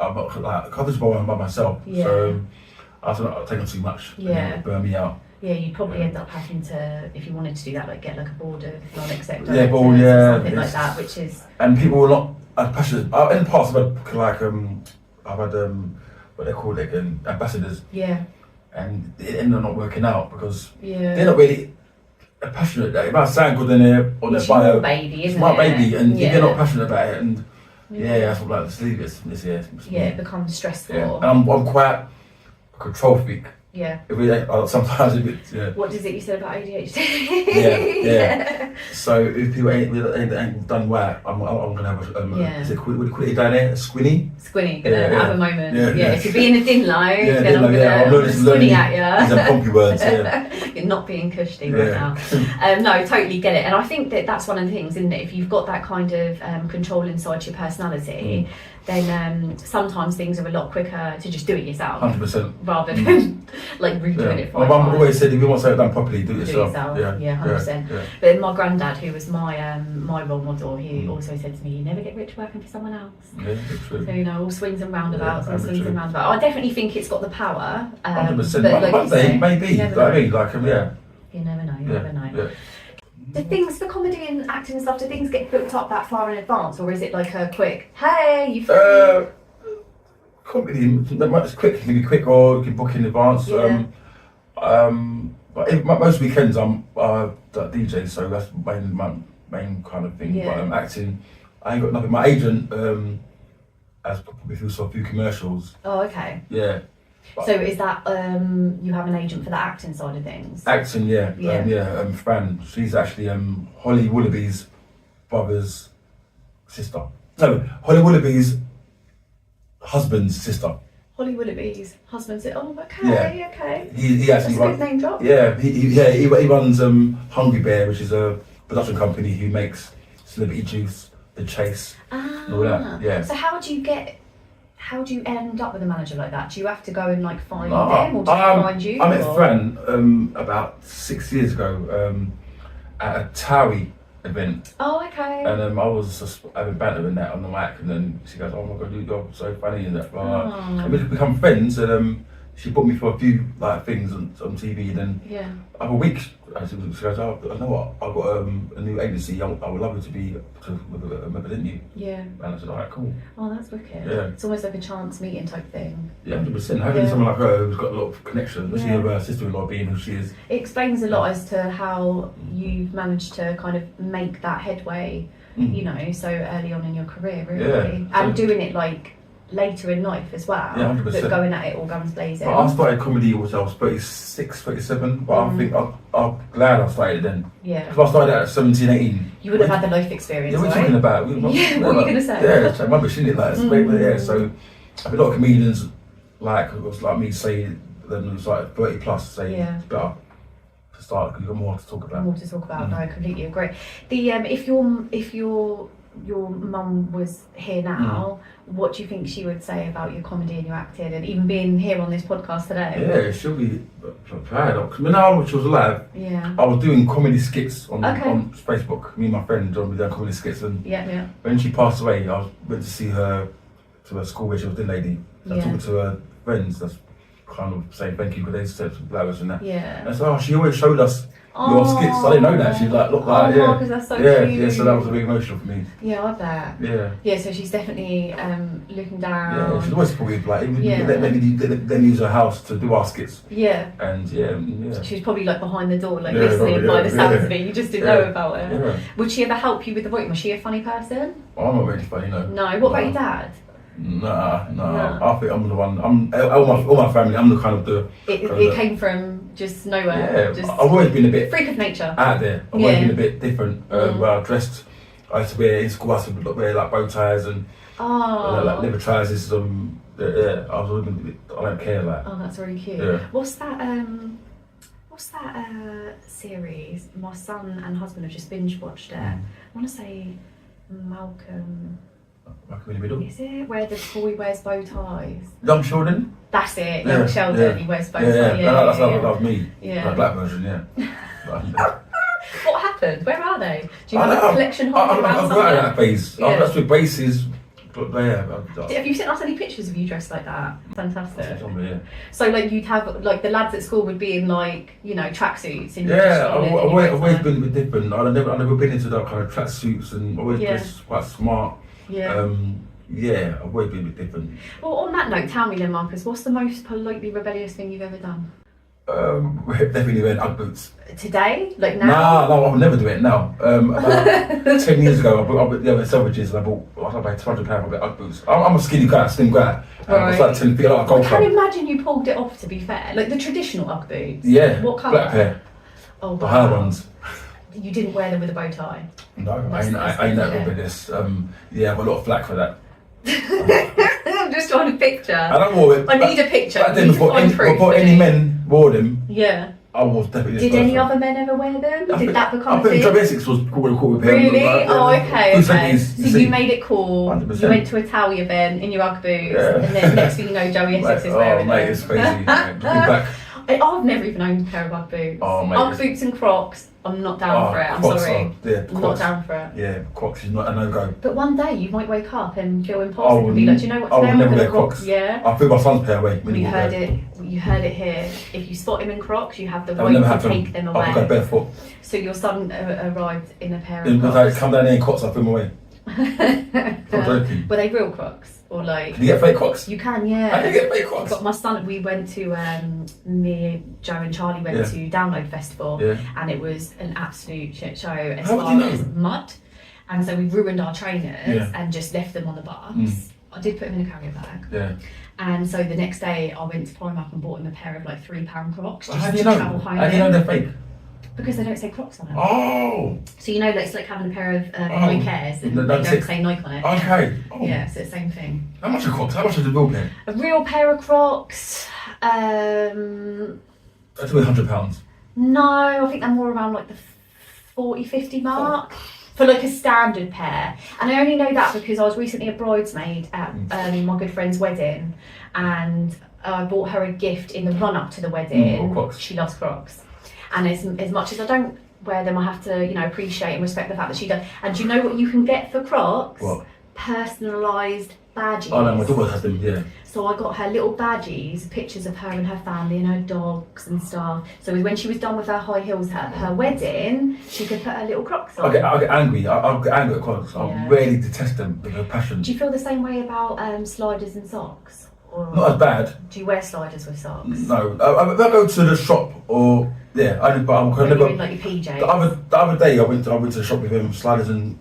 I'm like I just by myself. Yeah. So I don't know, I've taken too much. Yeah. It burn me out. Yeah, you'd probably end up having to, if you wanted to do that, like get like a board of non-exec directors something like that, which is. And people were not as passionate. In the past, I've had what they call it again, ambassadors. Yeah. And it ended up not working out because they're not really passionate. It might sound good in their on their bio. Your baby, isn't it's my baby, and if they're not passionate about it, and that's what let's leave it. It becomes stressful. Yeah. And I'm quite a control freak. Yeah. Sometimes a bit. What is it you said about ADHD? Yeah. So if people ain't done right, I'm gonna have is it what do you call it down there? A squinny. Gonna have a moment. Yeah. If you're being a thin low, then I'm gonna squinny at you. These are Pompey words. You're not being cushy right now. No, totally get it. And I think that that's one of the things, isn't it? If you've got that kind of control inside your personality, then sometimes things are a lot quicker to just do it yourself. 100%. Rather than like redoing it for my mum always said if you want something done properly, do it yourself. Yeah, 100%. Yeah. But my granddad, who was my my role model, he also said to me, you never get rich working for someone else. Yeah, that's true. So, all swings and roundabouts, all swings and roundabouts. I definitely think it's got the power. 100%. But One day, maybe. You never know. You never know. Yeah. Do things for comedy and acting and stuff, do things get booked up that far in advance, or is it like a quick, hey, you free? It's quick. It can be quick, or you can book in advance. Yeah. But most weekends I'm DJ, so that's my main kind of thing. Yeah. But acting, I ain't got nothing. My agent has probably saw a few commercials. Oh, okay. Yeah. So is that you have an agent for the acting side of things? Acting, yeah. Fran, she's actually Holly Willoughby's brother's sister. No, Holly Willoughby's husband's sister. Holly Willoughby's husband said, "Oh, okay, Yeah. okay." He actually That's a good name drop. Yeah, he runs Hungry Bear, which is a production company who makes Celebrity Juice, The Chase, and all that. Yeah. So how do you end up with a manager like that? Do you have to go and like find them, or do they find you? I met Fran about 6 years ago at a Towie event. Oh, okay. And I was just having banter with that on the mic, and then she goes, "Oh my god, you're so funny," and that. Blah. And we become friends, and she booked me for a few like things on TV, and then over a week, she goes, "Oh, I know what, I've got a new agency. I would love you to represent you." Yeah. And I said, "Alright, cool." Oh, that's wicked. Yeah. It's almost like a chance meeting type thing. Yeah, 100%. Having someone like her who's got a lot of connections, especially with her sister-in-law being who she is. It explains a lot as to how you've managed to kind of make that headway, you know, so early on in your career, really. Yeah. And doing it like later in life as well. Yeah, 100%. But going at it all guns blazing. But I started comedy when I was 36, 37, but I think I'm glad I started then. Yeah. If I started at 17, 18. You would have had the life experience, Yeah, we're right? talking about. What are you going to say? Yeah, I remember seeing it like, yeah, so a lot of comedians like me say then it's like 30 plus say it's better to start because you've got more to talk about. More to talk about. No, I completely agree. The if your mum was here now, what do you think she would say about your comedy and your acting, and even being here on this podcast today? Yeah, she'll be proud. When she was alive, I was doing comedy skits on Facebook. Me and my friend John were doing comedy skits, and when she passed away, I went to see her to her school where she was the lady. So I talked to her friends. That's kind of saying thank you because they said some flowers and that. Yeah. And so she always showed us your skits. I didn't know that. She's like, look like, because that's so cute. Yeah, so that was a big emotional for me. Yeah, I bet. Yeah. Yeah, so she's definitely looking down. Yeah, she's always supportive. Like, even let me use her house to do our skits. Yeah. And She was probably like behind the door, like listening by the sounds of it. You just didn't know about her. Yeah. Would she ever help you with the writing? Was she a funny person? I'm not really funny, no. No. What about your dad? Nah. I think I'm the one. All my family. I'm the kind of the. It came from just nowhere. Yeah, I've always been a bit freak of nature. Out there. I've always been a bit different. Where I dressed, I used to wear in school. I used to wear like bow ties and like liver ties. I was always a bit. I don't care like. Oh, that's really cute. Yeah. What's that series? My son and husband have just binge watched it. I want to say Malcolm. Malcolm in the Middle. Is it where the boy wears bow ties? Young Sheldon. That's it. Young Sheldon. He wears bow ties. That was me. Yeah. The black version. Yeah. What happened? Where are they? Do you have a collection hanging around I've somewhere? got that phase. That's with bases. But have you sent us any pictures of you dressed like that? Fantastic. Yeah. So like you'd have like the lads at school would be in like, you know, tracksuits and I've always been a bit different. I've never been into that kind of tracksuits and always dressed quite smart. Yeah. I've always been a bit different. Well, on that note, tell me then, Marcus, what's the most politely rebellious thing you've ever done? Definitely wearing Ugg boots. Today? Like now? No, I'll never do it now. About 10 years ago, I went to Selfridges and I paid £200 for Ugg boots. I'm a slim guy. I was like 10 feet like a golf club. I can't imagine you pulled it off, to be fair. Like the traditional Ugg boots? Yeah. What colour? Black pair. Oh, wow. The higher ones. You didn't wear them with a bow tie? No, I ain't that rebellious. I've got a lot of flack for that. I'm just trying to picture. I don't wear it. I need a picture. Back then, before any men wore them, I was definitely. Did any other men ever wear them? Did that become a thing? I think Job Essex was cool with him. Really? Okay. So you made it cool. 100%. You went to a Towie event in your Ugg boots, and then next thing you know, Joey Essex is wearing them. Oh mate, it's crazy. Looking back. I've never even owned a pair of Ugg boots. Oh, mate, Ugg boots and Crocs, I'm not down for it. I'm sorry. I'm not down for it. Yeah, Crocs is not a no-go. But one day you might wake up and feel impulsive and be like, do you know what? Today I will never I'm wear going Crocs. Yeah. I threw my son's pair away. You heard it here. If you spot him in Crocs, you have the right to take them away. I'll go barefoot. So your son arrived in a pair of Crocs. Crocs. Come down there in Crocs, I threw them away. I'm joking. Were they real Crocs or like? Can you get fake Crocs? You can, yeah. I can get fake Crocs. But my son, we went to me, Joe and Charlie went to Download Festival, and it was an absolute shit show as far as mud, and so we ruined our trainers and just left them on the bus. I did put them in a carrier bag. Yeah. And so the next day I went to Primark and bought him a pair of like £3 Crocs just how do to you know? travel home. How do you know they're fake? Because they don't say Crocs on them. Oh. So you know, it's like having a pair of Nike Airs and they don't say Nike on it. Okay. Oh. Yeah, so it's the same thing. How much are Crocs? How much is a real pair? A real pair of Crocs. That's worth £100. No, I think they're more around like the 40-50 mark. For like a standard pair. And I only know that because I was recently a bridesmaid at my good friend's wedding, and I bought her a gift in the run up to the wedding. Crocs. She loves Crocs. And as much as I don't wear them, I have to, you know, appreciate and respect the fact that she does. And do you know what you can get for Crocs? What? Personalised badges. Oh no, my daughter has them, yeah. So I got her little badges, pictures of her and her family and her dogs and stuff. So when she was done with her high heels at her wedding, she could put her little Crocs on. I'll get angry. I'll get angry at Crocs. I really detest them with a passion. Do you feel the same way about sliders and socks? Or not as bad. Do you wear sliders with socks? No. I go to the shop or I'm in like your PJs. The other day I went to the shop with him, sliders and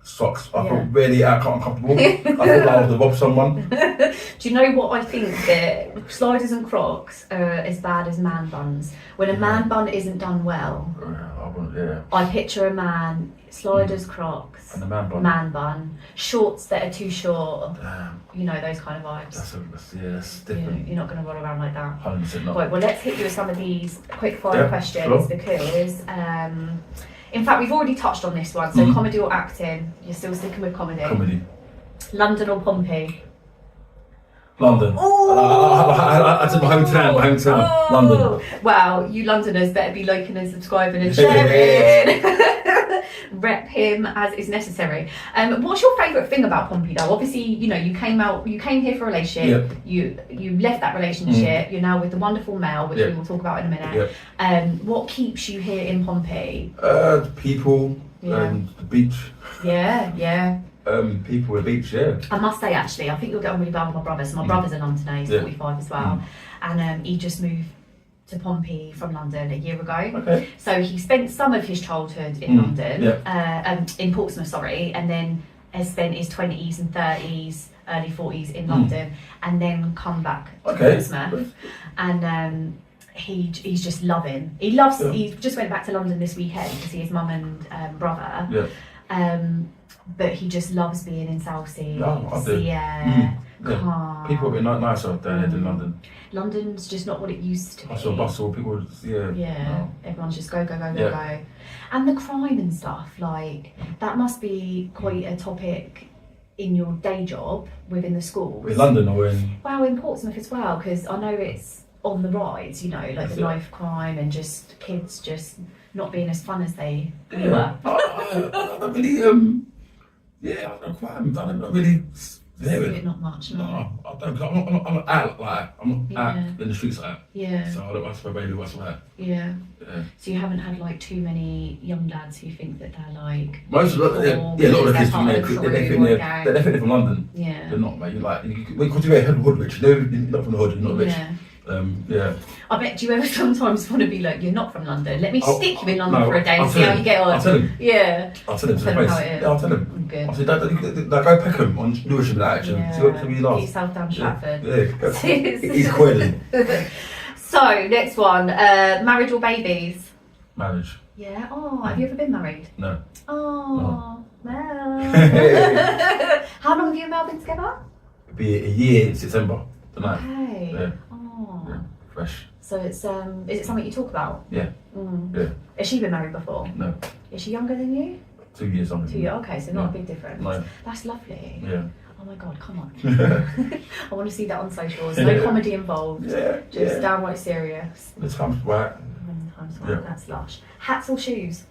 socks. I felt really uncomfortable. I thought I was to rob someone. Do you know what I think? That sliders and Crocs are as bad as man buns. When a man bun isn't done well, I picture a man, sliders, Crocs, and a man bun, shorts that are too short. Damn. You know, those kind of vibes. That's different. You're not going to roll around like that. 100% not. Right, well, let's hit you with some of these quick fire questions because. In fact, we've already touched on this one. So, comedy or acting? You're still sticking with comedy. Comedy. London or Pompey? London. I said my hometown. London. Well, you Londoners better be liking and subscribing and sharing. Rep him as is necessary. What's your favourite thing about Pompey though? Obviously, you know, you came here for a relationship. Yep. You left that relationship. You're now with the wonderful Mel, which we will talk about in a minute. Yep. What keeps you here in Pompey? The people, the beach. Yeah. People at the beach, I must say, actually, I think you'll get on really well with my brother. So my brother's a Londoner, he's 45 as well. And he just moved to Pompey from London a year ago. Okay. So he spent some of his childhood in London, in Portsmouth, sorry, and then has spent his 20s and 30s, early 40s in London, and then come back to Portsmouth. And he's just loving. He just went back to London this weekend to see his mum and brother. But he just loves being in Southsea, sea air, calm. People are a bit nicer down here than London. London's just not what it used to be. Hustle, bustle, people, Everyone's just go. And the crime and stuff, like, that must be quite a topic in your day job within the schools. In London or in? Well, in Portsmouth as well, because I know it's on the rise, you know, like the knife crime and just kids just not being as fun as they were. I don't really, I don't really not much, no. I don't. I'm not out like I'm not out in the streets like that. Yeah. So I don't want to baby what's like. Yeah. So you haven't had like too many young lads who think that they're like most of a lot of the kids from there, they're from London. Yeah. They're not, mate. You like because you're hood rich. You're not from the hood. You're not rich. I bet, do you ever sometimes want to be like, you're not from London, let me stick you in London for a day and see how you get on? I'll tell him. Yeah. I'll tell him to the face. How it is. I'll tell him. Good. I'll say, go Peckham on Lewisham with that action. See what he laughs. He's South Down Stratford. Yeah. He's coiling. So, next one, marriage or babies? Marriage. Yeah. Oh, have you ever been married? No. Oh, Mel. How long have you and Mel been together? It'll be a year in September tonight. Okay. Yeah. Oh. Yeah. Fresh. So it's is it something you talk about? Yeah. Yeah. Has she been married before? No. Is she younger than you? 2 years younger. 2 years. Okay, so not a big difference. No. That's lovely. Yeah. Oh my god, come on. I want to see that on socials. No comedy involved. Just downright serious. The time's right. That's lush. Hats or shoes?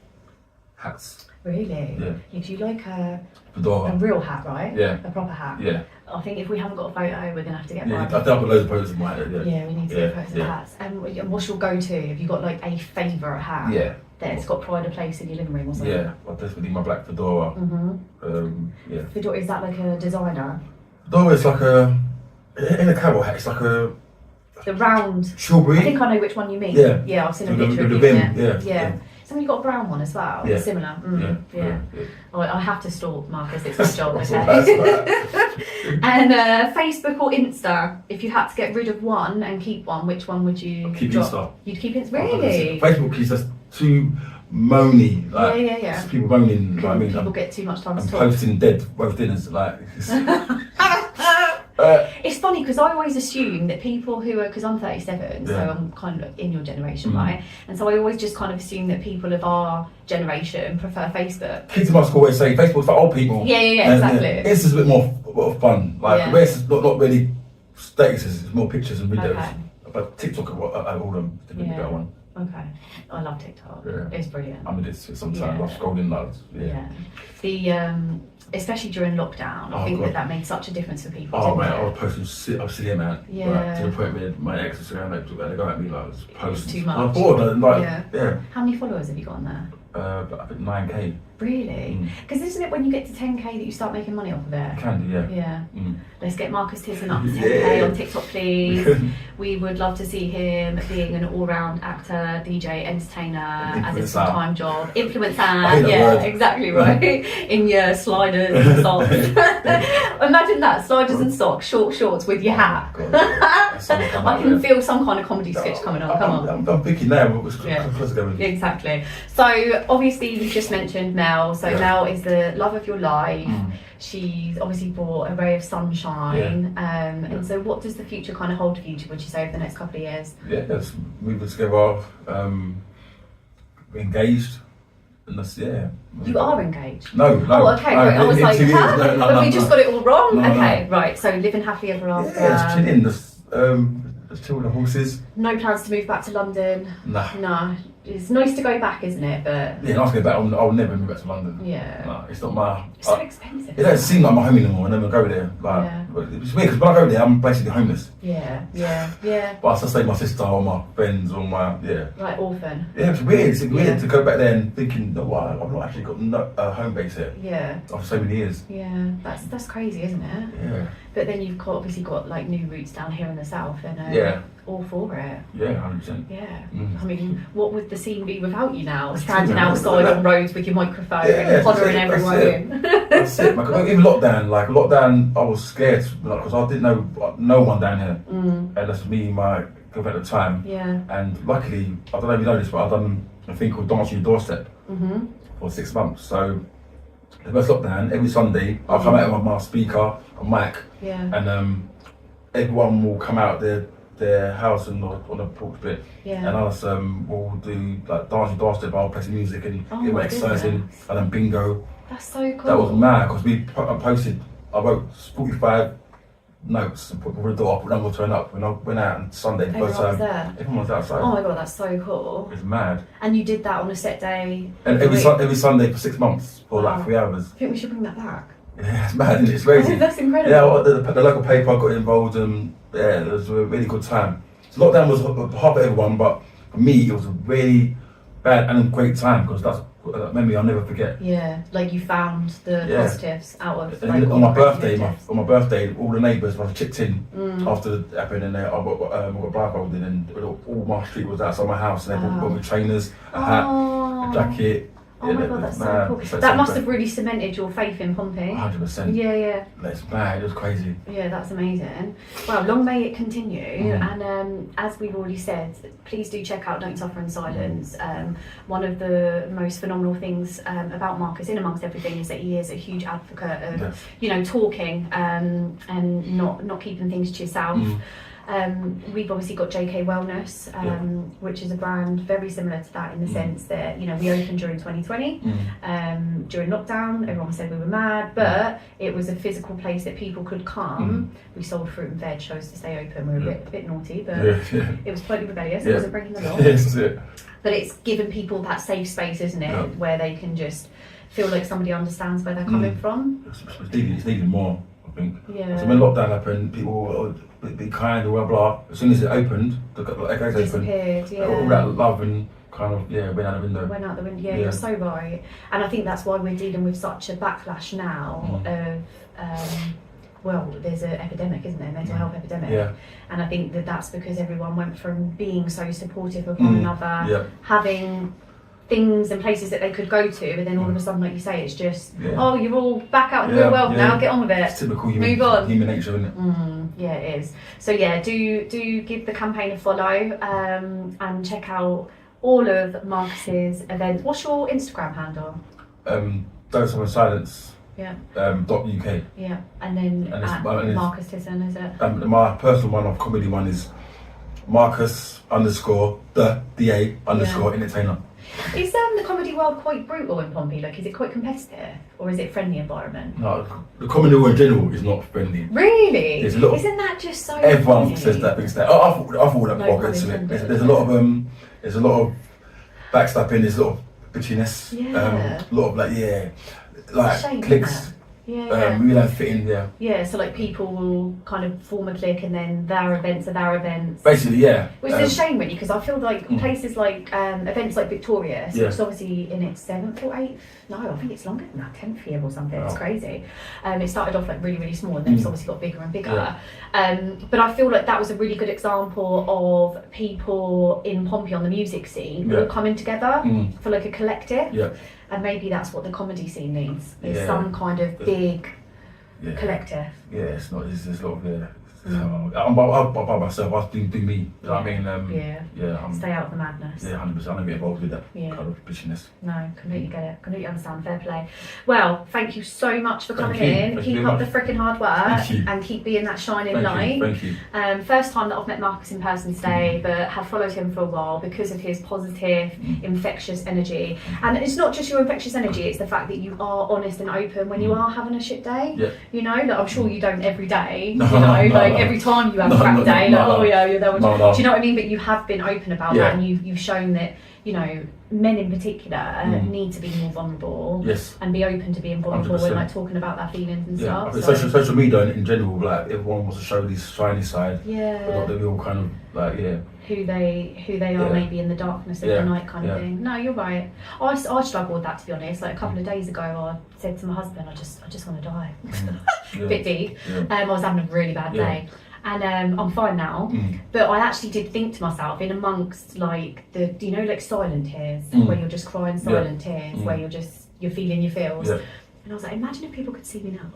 Hats. Really? Yeah. If you like a Fedora. real hat, right? Yeah. A proper hat. Yeah. I think if we haven't got a photo, we're gonna have to get one. I've got loads of photos in my head. Yeah, we need to get photos of hats. And what's your go-to? Have you got like a favourite hat? Yeah. That's got pride of place in your living room or something? Yeah, well, definitely my black fedora. fedora, is that like a designer? No, it's like in a cowboy hat, it's like a... The round. Strawberry. I think I know which one you mean. Yeah. Yeah, I've seen a The picture of you rim, in it. yeah. Somebody got a brown one as well. Yeah. Similar. Yeah. Oh, I have to stalk Marcus, it's my job, That's okay? And Facebook or Insta, if you had to get rid of one and keep one, which one would you Keep drop? Insta. You'd keep Insta? Really? Facebook is just too moany. Like, Yeah. just people moaning. Like, I mean, People get too much time to I'm talk. posting dead both dinners. Like, It's funny because I always assume that people who are, because I'm 37, so I'm kind of in your generation, right? And so I always just kind of assume that people of our generation prefer Facebook. kids in my school always say Facebook's for old people. Yeah, exactly. It's just a bit more fun. Like, where it's not really statuses, it's more pictures and videos. Okay. But TikTok, I all them to be the better one. Okay. I love TikTok. Yeah. It's brilliant. I'm addicted sometimes. I'm scrolling loads. Yeah. The especially during lockdown, I think that made such a difference for people. Oh didn't man, it? I was posting, I'm silly man. Yeah. Like, to the point where my ex was around, they go at me like, posting. Too much. I'm bored. Yeah. How many followers have you got on there? I think 9k. Really? Because isn't it when you get to 10k that you start making money off of it? Can do, yeah. Yeah. Let's get Marcus Tisson up to 10k on TikTok, please. We would love to see him being an all-round actor, DJ, entertainer, as a full-time job. Influencer. Yeah, exactly right. In your sliders and socks. Imagine that, sliders and socks, short shorts with your hat. I can feel some kind of comedy sketch coming on. Come on. I'm thinking now, what was close going. Exactly. So obviously you've just mentioned Mel. So Mel is the love of your life. She's obviously brought a ray of sunshine. And so what does the future kind of hold for you, would you say, over the next couple of years? Yeah, just moving together, engaged, and that's, You are engaged? No. Oh, okay, right. I was like, have we just got it all wrong? No, okay, right. So living happily ever after. Yeah, just chilling, just chill with the horses. No plans to move back to London? Nah. No. It's nice to go back, isn't it? But yeah, nice to go back. I'll never move back to London. Yeah. No, it's not my... It's so expensive. It doesn't seem like my home anymore. I never go there. Like, it's weird because when I go there, I'm basically homeless. Yeah. But I still stay with my sister or my friends or my... Like orphan. Yeah, it's weird. It's weird to go back there and thinking, no, I've not actually got a home base here. Yeah. After so many years. Yeah, that's crazy, isn't it? Yeah. But then you've obviously got like new roots down here in the south, and all for it. Yeah, 100%. Yeah. I mean, what would the scene be without you now? Standing outside on roads with your microphone and hollering everyone in. That's it. Even lockdown, I was scared because I didn't know no one down here, and that's me and my girlfriend at the time. Yeah. And luckily, I don't know if you know this, but I've done a thing called Dance on Your Doorstep for 6 months. So the first lockdown, every Sunday, I'll come out with my speaker, a mic, and everyone will come out their house and on the porch bit, and us will do like Dance on Your Doorstep. I'll play some music and get my exercise in, and then bingo. That's so cool. That was mad because I wrote 45 notes and put the door up, and then we'll turn up. When I went out on Sunday, first time, everyone was outside. Oh my god, that's so cool. It's mad. And you did that on a set day? And every Sunday for 6 months, for like 3 hours. I think we should bring that back. Yeah, it's mad, it's crazy. That's incredible. Yeah, the local paper got involved, and it was a really good time. So lockdown was hard for everyone, but for me, it was a really bad and a great time because that's a memory I'll never forget. Yeah, like you found the positives out of. Like, on my birthday, all the neighbours were chipped in after it happened, and I got blindfolded, and all my street was outside my house, and they brought me trainers, a hat, a jacket. Oh my god, that's so cool. That must have really cemented your faith in Pompey. 100%. Yeah. It's mad, it was crazy. Yeah, that's amazing. Well, long may it continue. And as we've already said, please do check out Don't Suffer in Silence. One of the most phenomenal things about Marcus, in amongst everything, is that he is a huge advocate of, talking and not keeping things to yourself. We've obviously got JK Wellness, which is a brand very similar to that in the sense that, we opened during 2020, during lockdown. Everyone said we were mad, but it was a physical place that people could come. We sold fruit and veg, chose to stay open. We were a bit naughty, but it was politely rebellious. It wasn't breaking the law. Yes, that's it. But it's given people that safe space, isn't it, where they can just feel like somebody understands where they're coming from. It's needed more, I think. Yeah. So when lockdown happened, people were be kind or blah blah. As soon as it opened, the gates opened, all that love and kind of went out the window. Went out the window. Yeah, you're so right. And I think that's why we're dealing with such a backlash now of well, there's an epidemic, isn't there? Mental health epidemic. Yeah. And I think that that's because everyone went from being so supportive of one another, having things and places that they could go to, and then all of a sudden, like you say, it's just, oh, you're all back out in the real world now, get on with it. It's typical human nature, isn't it? Yeah, it is. So yeah, do give the campaign a follow, and check out all of Marcus's events. What's your Instagram handle? Don't Suffer Silence. Yeah. .uk. Yeah, and then at Marcus Tisson, is it? My personal one, of comedy one, is Marcus _DA _ entertainer. Is the comedy world quite brutal in Pompey? Like, is it quite competitive, or is it friendly environment? No, the comedy world in general is not friendly. Really? Isn't that just so? Everyone funny? says that, thinks that. Oh, I thought that before I get to it. There's a lot of backstabbing. There's a lot of bitchiness. Yeah. A lot of like clicks. Yeah. We don't fit in there. Yeah, so like people will kind of form a clique and then their events are their events. Basically, yeah. Which is a shame really, because I feel like places like events like Victorious, which is obviously in its 7th or 8th, no, I think it's longer than that, 10th year or something. It's crazy. It started off like really, really small, and then it's obviously got bigger and bigger. But I feel like that was a really good example of people in Pompey on the music scene all coming together for like a collective. Yeah. And maybe that's what the comedy scene needs, is some kind of big collective. Yeah, it's not, there's a lot of, I'm by myself, I do me, you know what I mean? Stay out of the madness. Yeah, 100%, I don't get involved with that kind of bitchiness. No, completely get it, completely understand, fair play. Well, thank you so much for coming in. Keep up the freaking hard work and keep being that shining light. Thank you. First time that I've met Marcus in person today, but have followed him for a while because of his positive, infectious energy. And it's not just your infectious energy, it's the fact that you are honest and open when you are having a shit day. Yeah. You know, like, I'm sure you don't every day, every time you have a crap day, do you know what I mean? But you have been open about that, and you've shown that, you know, men in particular need to be more vulnerable and be open to being vulnerable 100%. And like talking about their feelings and stuff. I mean, social media in general, like everyone wants to show this shiny side, but not the real kind of like who they are maybe in the darkness of the night kind of thing. No, you're right. I struggle with that, to be honest. Like a couple of days ago, I said to my husband, I just want to die. A bit deep. I was having a really bad day. And I'm fine now, but I actually did think to myself, in amongst like the, you know, like silent tears, where you're just crying silent tears, where you're feeling your feels, and I was like, imagine if people could see me now,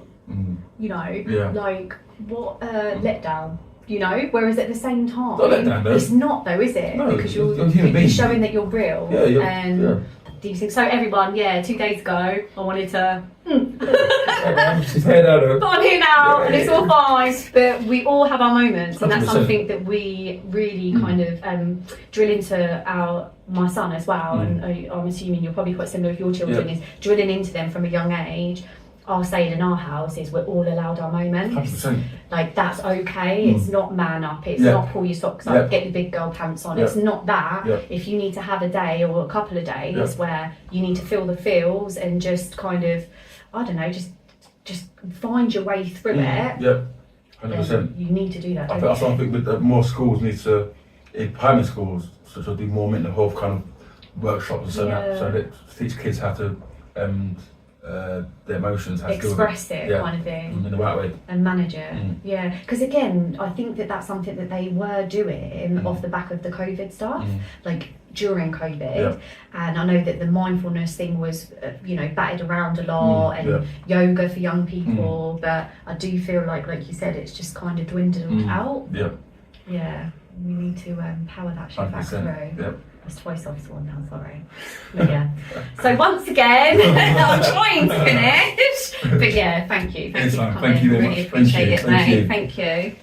you know, like what a letdown, you know. Whereas at the same time, it's not though, is it? No, because you're showing that you're real, these things. So everyone, 2 days ago, I wanted to. She's here now, but I'm here now, and it's all fine. But we all have our moments, and that's something that we really kind of drill into my son as well. And I'm assuming you're probably quite similar with your children, is drilling into them from a young age. Our saying in our house is we're all allowed our moments. 100%. Like, that's okay. It's not man up. It's not pull your socks up, get your big girl pants on. It's not that. If you need to have a day or a couple of days where you need to feel the feels and just kind of, I don't know, just find your way through it. 100%. You need to do that. I think with more schools need to, in primary schools, to do more mental health kind of workshops and so that teach kids how to their emotions, how to express it, kind of thing, in the right way, and manage it. Because again, I think that that's something that they were doing off the back of the COVID stuff, like during COVID. And I know that the mindfulness thing was, you know, batted around a lot, and yoga for young people. But I do feel like you said, it's just kind of dwindled out. Yeah, we need to power that shit back through. That's twice I've sworn now, sorry. But so once again, I'm trying to finish. But thank you. Thank you for coming. Thank you very really much. appreciate it, mate. Thank you.